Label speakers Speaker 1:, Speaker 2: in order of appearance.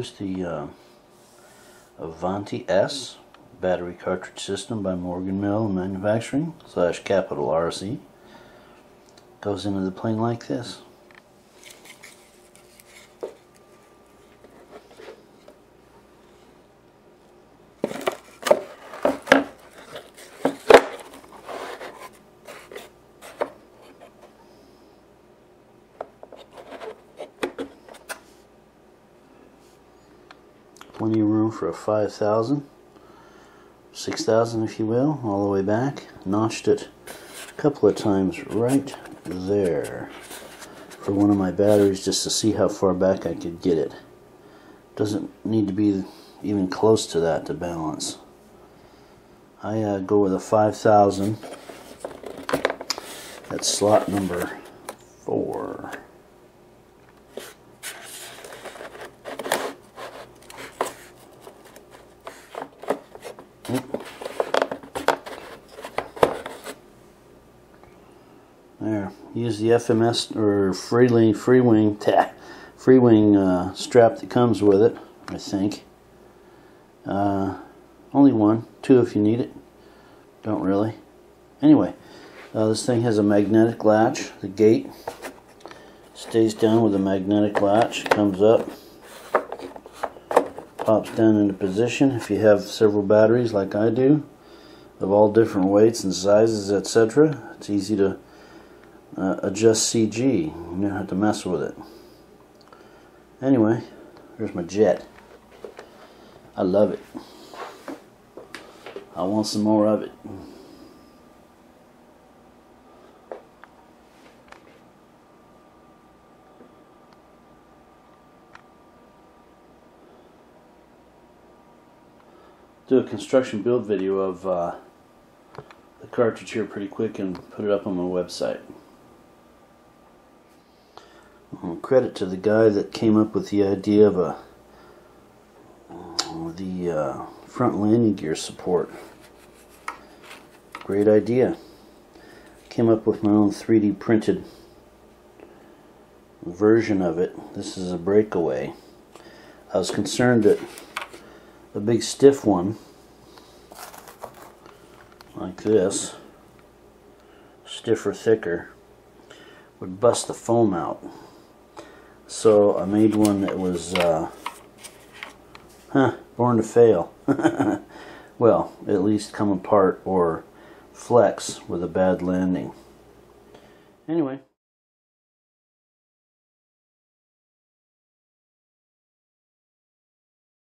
Speaker 1: Here's the Avanti S battery cartridge system by Morgan Mill Manufacturing / capital RC. Goes into the plane like this. Plenty of room for a 5,000, 6,000 if you will, all the way back. Notched it a couple of times right there for one of my batteries just to see how far back I could get it. Doesn't need to be even close to that to balance. I go with a 5,000. That's slot number 4. There, use the FMS or freewing strap that comes with it, I think. Only one, 2 if you need it. Don't really. Anyway, this thing has a magnetic latch. The gate stays down with a magnetic latch. Comes up, pops down into position. If you have several batteries like I do, of all different weights and sizes, etc., it's easy to adjust CG. You don't have to mess with it. Anyway, here's my jet. I love it. I want some more of it. Do a construction build video of the cartridge here pretty quick and put it up on my website. Credit to the guy that came up with the idea of the front landing gear support. Great idea. Came up with my own 3D printed version of it. This is a breakaway. I was concerned that a big stiff one like this, stiffer, thicker, would bust the foam out. So I made one that was born to fail. Well, at least come apart or flex with a bad landing. Anyway.